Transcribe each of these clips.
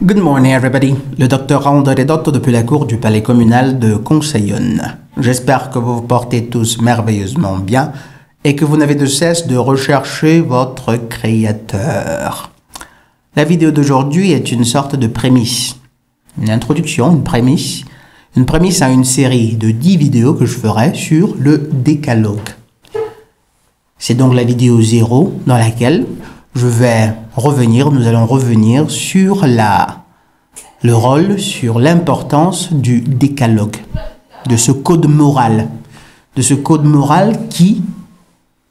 Good morning everybody, le docteur André Dotto depuis la cour du palais communal de Conseillonne. J'espère que vous vous portez tous merveilleusement bien et que vous n'avez de cesse de rechercher votre créateur. La vidéo d'aujourd'hui est une sorte de prémisse, une introduction, une prémisse à une série de 10 vidéos que je ferai sur le décalogue. C'est donc la vidéo 0 dans laquelle nous allons revenir sur le rôle, sur l'importance du décalogue, de ce code moral. Qui,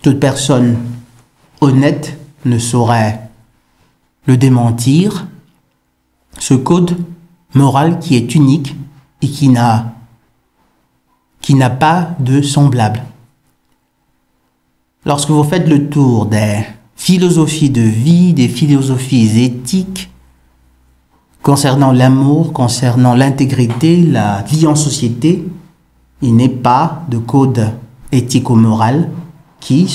toute personne honnête ne saurait le démentir. Ce code moral qui est unique et qui n'a pas de semblable. Lorsque vous faites le tour des philosophies de vie, des philosophies éthiques, concernant l'amour, concernant l'intégrité, la vie en société, il n'est pas de code éthico-moral qui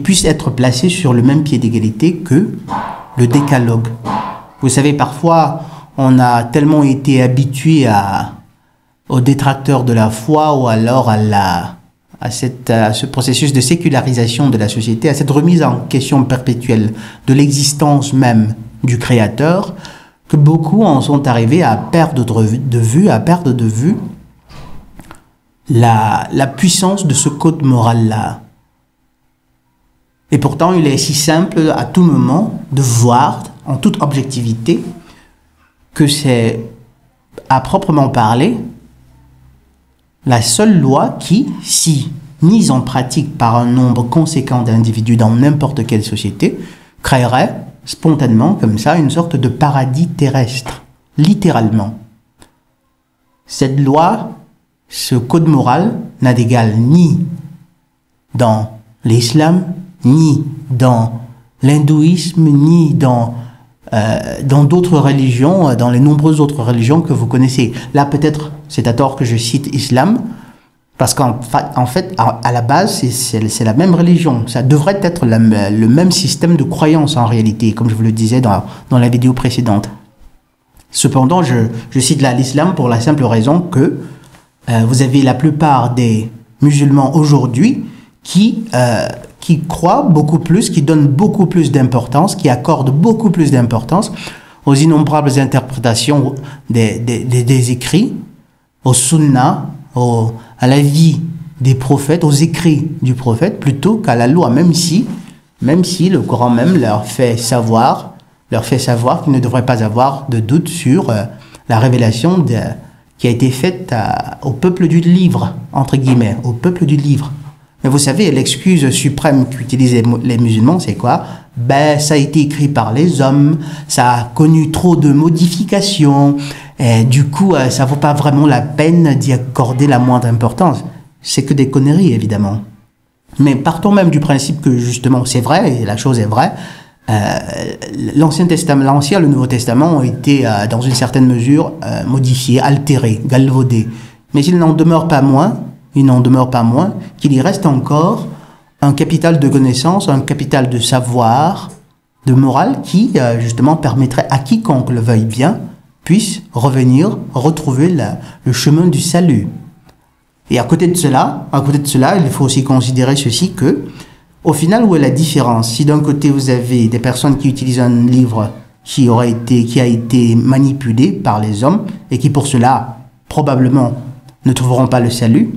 puisse être placé sur le même pied d'égalité que le décalogue. Vous savez, parfois, on a tellement été habitué aux détracteurs de la foi ou alors à ce processus de sécularisation de la société, à cette remise en question perpétuelle de l'existence même du Créateur, que beaucoup en sont arrivés à perdre de vue la puissance de ce code moral-là. Et pourtant, il est si simple à tout moment de voir, en toute objectivité, que c'est, à proprement parler, la seule loi qui, si mise en pratique par un nombre conséquent d'individus dans n'importe quelle société, créerait spontanément, comme ça, une sorte de paradis terrestre, littéralement. Cette loi, ce code moral, n'a d'égal ni dans l'islam, ni dans l'hindouisme, ni dans d'autres religions, dans les nombreuses autres religions que vous connaissez. Là, peut-être, c'est à tort que je cite islam, parce qu'en fait, à la base, c'est la même religion. Ça devrait être le même système de croyance en réalité, comme je vous le disais dans la vidéo précédente. Cependant, je cite là l'islam pour la simple raison que vous avez la plupart des musulmans aujourd'hui qui croient beaucoup plus, qui donnent beaucoup plus d'importance, qui accordent beaucoup plus d'importance aux innombrables interprétations des écrits, au sunnah, à la vie des prophètes, aux écrits du prophète, plutôt qu'à la loi, même si le Coran même leur fait savoir qu'ils ne devraient pas avoir de doute sur la révélation qui a été faite au peuple du livre, entre guillemets, au peuple du livre. Mais vous savez, l'excuse suprême qu'utilisent les musulmans, c'est quoi? Ça a été écrit par les hommes, ça a connu trop de modifications, et du coup, ça vaut pas vraiment la peine d'y accorder la moindre importance. C'est que des conneries, évidemment. Mais partons même du principe que, justement, c'est vrai, et la chose est vraie, l'Ancien Testament, le Nouveau Testament ont été, dans une certaine mesure, modifiés, altérés, galvaudés. Mais il n'en demeure pas moins qu'il y reste encore un capital de connaissances, un capital de savoir, de morale qui, justement, permettrait à quiconque le veuille bien, puisse retrouver le chemin du salut. Et à côté de cela, il faut aussi considérer ceci que, au final, où est la différence? Si d'un côté vous avez des personnes qui utilisent un livre qui a été manipulé par les hommes et qui pour cela, probablement, ne trouveront pas le salut,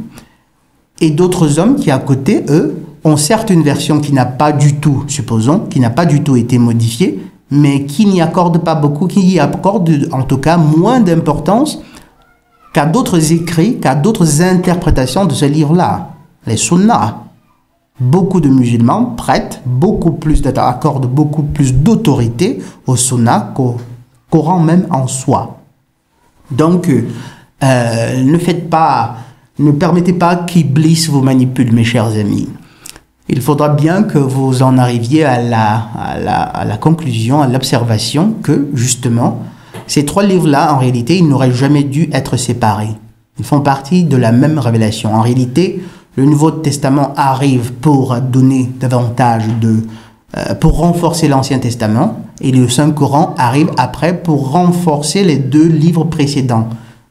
et d'autres hommes qui, à côté, eux, ont certes une version qui n'a pas du tout, supposons, qui n'a pas du tout été modifiée, mais qui n'y accorde pas beaucoup, qui y accorde en tout cas moins d'importance qu'à d'autres écrits, qu'à d'autres interprétations de ce livre-là, les sunnahs. Beaucoup de musulmans accordent beaucoup plus d'autorité au sunnah qu'au Coran même en soi. Donc, ne permettez pas qu'Iblis vous manipule, mes chers amis. Il faudra bien que vous en arriviez à la conclusion, à l'observation que, justement, ces trois livres-là, en réalité, ils n'auraient jamais dû être séparés. Ils font partie de la même révélation. En réalité, le Nouveau Testament arrive pour donner davantage pour renforcer l'Ancien Testament, et le Saint-Coran arrive après pour renforcer les 2 livres précédents.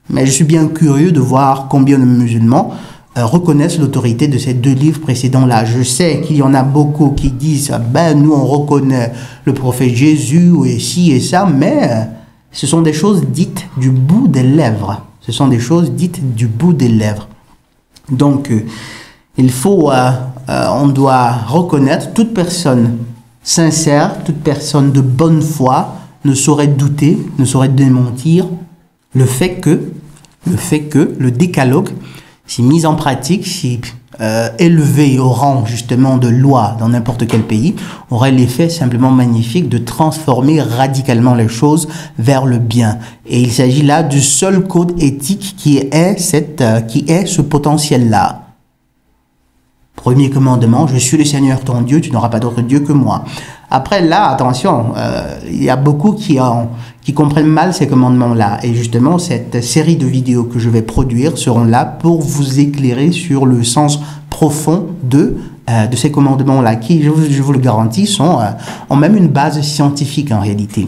Mais je suis bien curieux de voir combien de musulmans reconnaissent l'autorité de ces 2 livres précédents-là. Je sais qu'il y en a beaucoup qui disent « Ben, nous, on reconnaît le prophète Jésus, et ci et ça », mais ce sont des choses dites du bout des lèvres. Ce sont des choses dites du bout des lèvres. Donc, il faut, on doit reconnaître, toute personne sincère, toute personne de bonne foi ne saurait douter, ne saurait démentir le fait que le décalogue, si mis en pratique, si élevé au rang justement de loi dans n'importe quel pays, aurait l'effet simplement magnifique de transformer radicalement les choses vers le bien. Et il s'agit là du seul code éthique qui est ce potentiel-là. Premier commandement, je suis le Seigneur ton Dieu, tu n'auras pas d'autre Dieu que moi. Après là, attention, il y a beaucoup qui comprennent mal ces commandements-là. Et justement, cette série de vidéos que je vais produire seront là pour vous éclairer sur le sens profond de ces commandements-là, qui, je vous le garantis, ont même une base scientifique en réalité.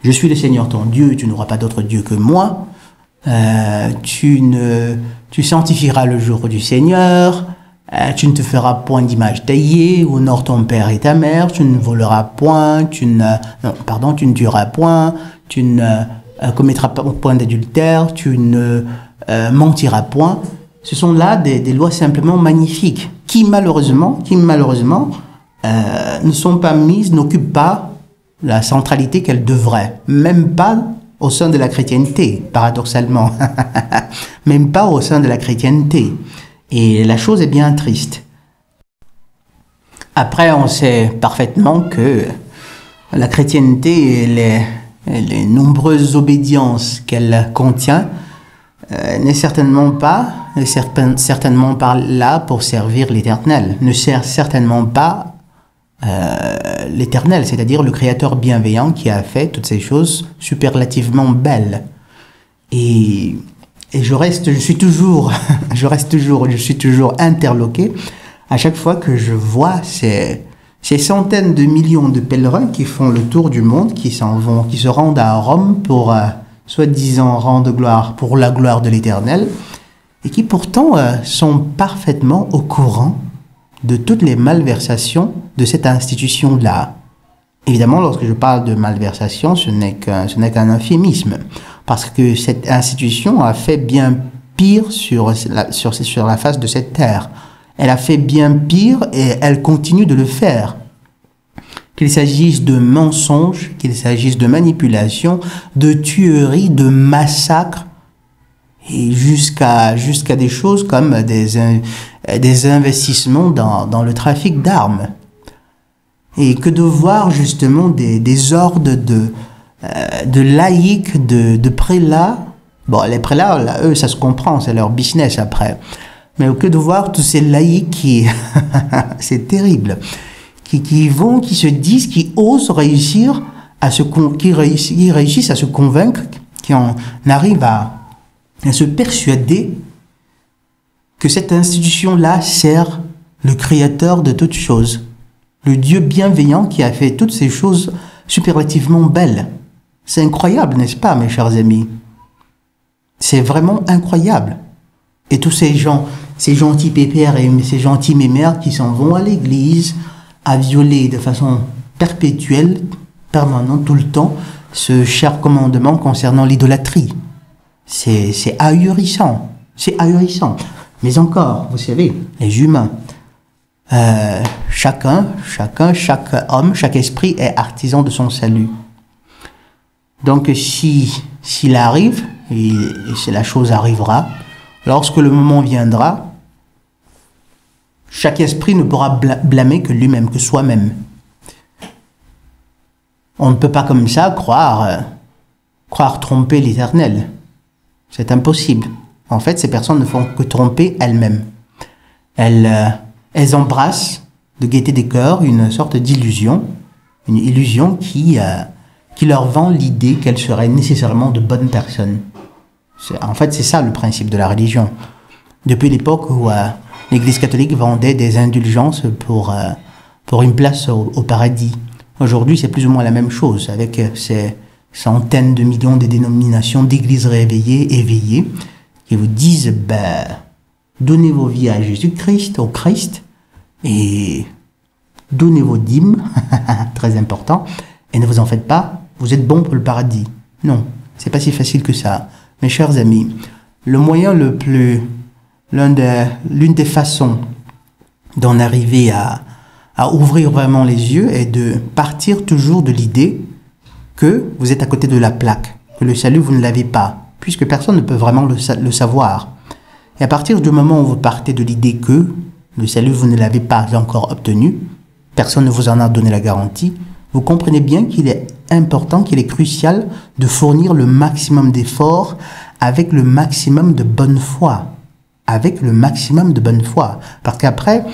Je suis le Seigneur ton Dieu, tu n'auras pas d'autre Dieu que moi. Tu sanctifieras le jour du Seigneur. Tu ne te feras point d'image taillée, honore ton père et ta mère, tu ne voleras point, tu ne tueras point, tu ne commettras point d'adultère, tu ne mentiras point. Ce sont là des lois simplement magnifiques qui malheureusement ne sont pas mises, n'occupent pas la centralité qu'elles devraient, même pas au sein de la chrétienté, paradoxalement, même pas au sein de la chrétienté. Et la chose est bien triste. Après, on sait parfaitement que la chrétienté et les nombreuses obédiences qu'elle contient n'est certainement pas là pour servir l'Éternel, ne sert certainement pas l'Éternel, c'est-à-dire le Créateur bienveillant qui a fait toutes ces choses superlativement belles. Et je suis toujours interloqué à chaque fois que je vois ces centaines de millions de pèlerins qui font le tour du monde, qui se rendent à Rome pour soi-disant rendre gloire pour la gloire de l'Éternel, et qui pourtant sont parfaitement au courant de toutes les malversations de cette institution-là. Évidemment, lorsque je parle de malversation, ce n'est qu'un euphémisme, parce que cette institution a fait bien pire sur la face de cette terre. Elle a fait bien pire et elle continue de le faire. Qu'il s'agisse de mensonges, qu'il s'agisse de manipulation, de tueries, de massacres, et jusqu'à des choses comme des investissements dans le trafic d'armes. Et que de voir justement des ordres de laïcs, de prélats. Bon, les prélats, là, eux, ça se comprend, c'est leur business après. Mais que de voir tous ces laïcs qui, c'est terrible, qui se disent, qui osent réussir qui réussissent à se convaincre, qui en arrivent à se persuader que cette institution-là sert le Créateur de toutes choses. Le Dieu bienveillant qui a fait toutes ces choses superlativement belles. C'est incroyable, n'est-ce pas, mes chers amis? C'est vraiment incroyable. Et tous ces gens, ces gentils pépères et ces gentils mémères qui s'en vont à l'église à violer de façon perpétuelle, permanente, tout le temps, ce cher commandement concernant l'idolâtrie. C'est ahurissant. C'est ahurissant. Mais encore, vous savez, les humains, chaque homme, chaque esprit est artisan de son salut. Donc s'il arrive, et la chose arrivera, lorsque le moment viendra, chaque esprit ne pourra blâmer que lui-même, que soi-même. On ne peut pas comme ça croire tromper l'Éternel. C'est impossible. En fait, ces personnes ne font que tromper elles-mêmes. Elles embrassent de gaieté des cœurs une sorte d'illusion, une illusion qui leur vend l'idée qu'elles seraient nécessairement de bonnes personnes. En fait, c'est ça le principe de la religion. Depuis l'époque où l'Église catholique vendait des indulgences pour pour une place au paradis. Aujourd'hui, c'est plus ou moins la même chose avec ces centaines de millions de dénominations d'églises réveillées, éveillées, qui vous disent, ben, donnez vos vies à Jésus-Christ, au Christ, et donnez vos dîmes, très important, et ne vous en faites pas, vous êtes bon pour le paradis. Non, c'est pas si facile que ça. Mes chers amis, le moyen l'une des façons d'en arriver à ouvrir vraiment les yeux est de partir toujours de l'idée que vous êtes à côté de la plaque, que le salut, vous ne l'avez pas, puisque personne ne peut vraiment le savoir. Et à partir du moment où vous partez de l'idée que le salut, vous ne l'avez pas encore obtenu, personne ne vous en a donné la garantie, vous comprenez bien qu'il est important, qu'il est crucial de fournir le maximum d'efforts avec le maximum de bonne foi. Avec le maximum de bonne foi. Parce qu'après,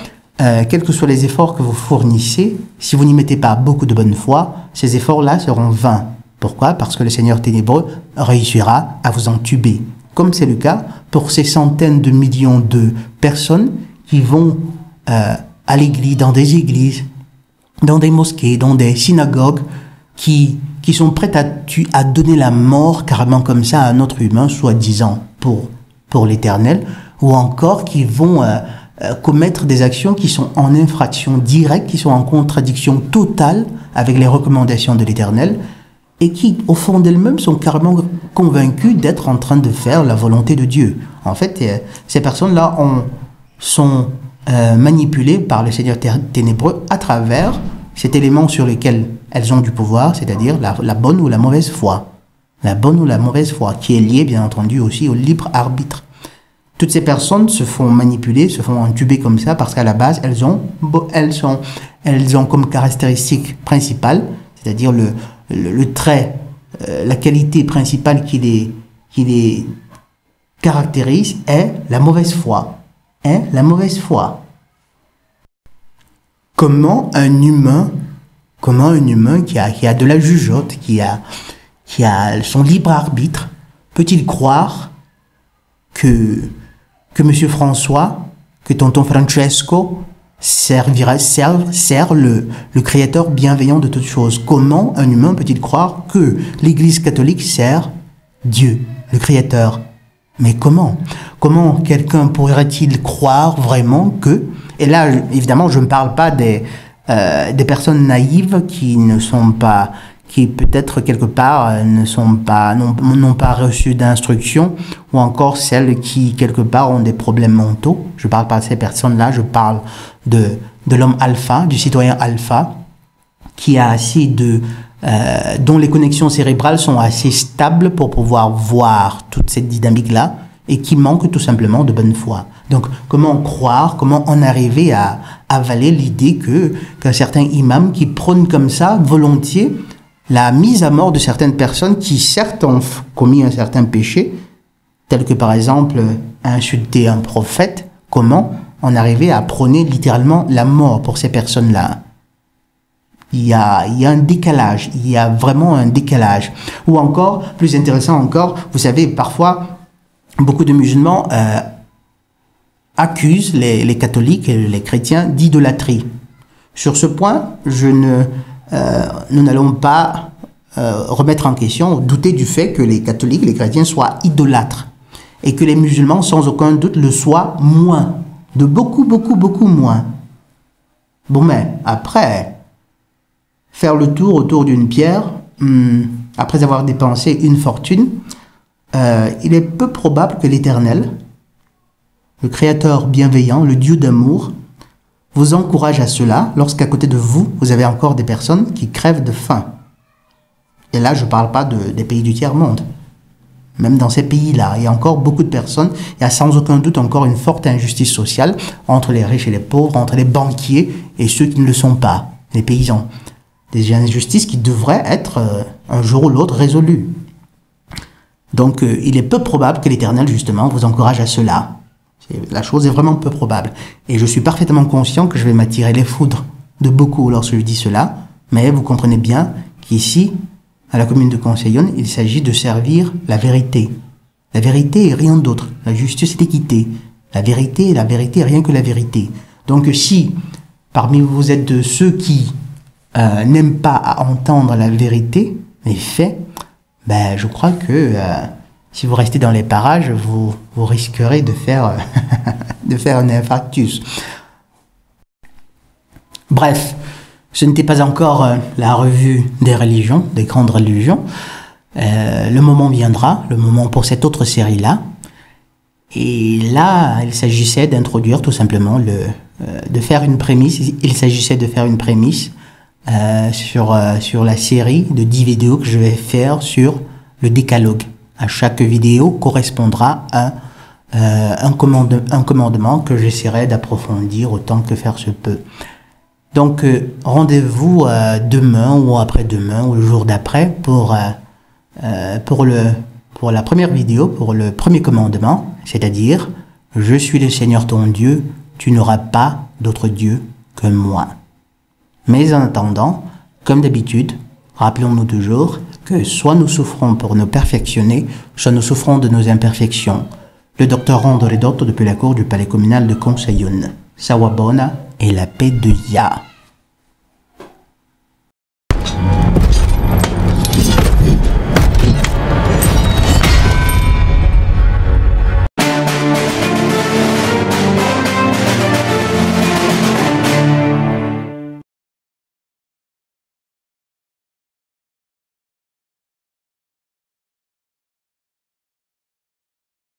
quels que soient les efforts que vous fournissez, si vous n'y mettez pas beaucoup de bonne foi, ces efforts-là seront vains. Pourquoi? Parce que le Seigneur ténébreux réussira à vous entuber. Comme c'est le cas pour ces centaines de millions de personnes qui vont à l'église, dans des églises, dans des mosquées, dans des synagogues, qui sont prêtes à donner la mort carrément comme ça à un autre humain, soi-disant pour l'éternel, ou encore qui vont commettre des actions qui sont en infraction directe, qui sont en contradiction totale avec les recommandations de l'Éternel, et qui, au fond d'elles-mêmes, sont carrément convaincus d'être en train de faire la volonté de Dieu. En fait, ces personnes-là sont manipulées par le Seigneur ténébreux à travers cet élément sur lequel elles ont du pouvoir, c'est-à-dire la bonne ou la mauvaise foi. La bonne ou la mauvaise foi, qui est liée, bien entendu, aussi au libre arbitre. Toutes ces personnes se font manipuler, se font entuber comme ça parce qu'à la base, elles ont comme caractéristique principale, c'est-à-dire le trait, la qualité principale qui les caractérise est la mauvaise foi. La mauvaise foi. Comment un humain qui a de la jugeote, qui a son libre arbitre, peut-il croire que Monsieur François, que tonton Francesco sert le Créateur bienveillant de toutes choses? Comment un humain peut-il croire que l'Église catholique sert Dieu, le Créateur? Mais comment quelqu'un pourrait-il croire vraiment que... Et là, évidemment, je ne parle pas des personnes naïves qui peut-être quelque part n'ont pas reçu d'instruction, ou encore celles qui quelque part ont des problèmes mentaux. Je ne parle pas de ces personnes-là, je parle de l'homme alpha, du citoyen alpha, qui a assez dont les connexions cérébrales sont assez stables pour pouvoir voir toute cette dynamique-là, et qui manque tout simplement de bonne foi. Donc, comment croire, comment en arriver à avaler l'idée qu'un certain imam qui prône comme ça, volontiers, la mise à mort de certaines personnes qui, certes, ont commis un certain péché, tel que, par exemple, insulter un prophète, comment en arriver à prôner littéralement la mort pour ces personnes-là? Il y a un décalage, il y a vraiment un décalage. Ou encore, plus intéressant encore, vous savez, parfois, beaucoup de musulmans accusent les catholiques et les chrétiens d'idolâtrie. Sur ce point, nous n'allons pas remettre en question ou douter du fait que les catholiques, les chrétiens soient idolâtres et que les musulmans, sans aucun doute, le soient moins, de beaucoup, beaucoup, beaucoup moins. Bon, mais après, faire le tour autour d'une pierre, après avoir dépensé une fortune, il est peu probable que l'Éternel, le Créateur bienveillant, le Dieu d'amour, vous encourage à cela lorsqu'à côté de vous, vous avez encore des personnes qui crèvent de faim. Et là, je ne parle pas des pays du tiers-monde. Même dans ces pays-là, il y a encore beaucoup de personnes, il y a sans aucun doute encore une forte injustice sociale entre les riches et les pauvres, entre les banquiers et ceux qui ne le sont pas, les paysans. Des injustices qui devraient être un jour ou l'autre résolues. Donc, il est peu probable que l'Éternel, justement, vous encourage à cela. La chose est vraiment peu probable. Et je suis parfaitement conscient que je vais m'attirer les foudres de beaucoup lorsque je dis cela, mais vous comprenez bien qu'ici, à la commune de Conseillonne, il s'agit de servir la vérité. La vérité et rien d'autre. La justice et l'équité. La vérité, rien que la vérité. Donc si, parmi vous êtes de ceux qui n'aiment pas à entendre la vérité, les faits, ben, je crois que si vous restez dans les parages, vous risquerez de faire, de faire un infarctus. Bref, ce n'était pas encore la revue des religions, des grandes religions. Le moment viendra, le moment pour cette autre série-là. Et là, il s'agissait d'introduire tout simplement de faire une prémisse. Il s'agissait de faire une prémisse sur la série de 10 vidéos que je vais faire sur le décalogue. À chaque vidéo correspondra à un commandement que j'essaierai d'approfondir autant que faire se peut. Donc, rendez-vous demain ou après-demain ou le jour d'après pour la première vidéo, pour le premier commandement, c'est-à-dire « Je suis le Seigneur ton Dieu, tu n'auras pas d'autre Dieu que moi ». Mais en attendant, comme d'habitude, rappelons-nous toujours que soit nous souffrons pour nous perfectionner, soit nous souffrons de nos imperfections. Le docteur Rondo Ridotto depuis la cour du palais communal de Conseillone. Sawabona et la paix de Yah.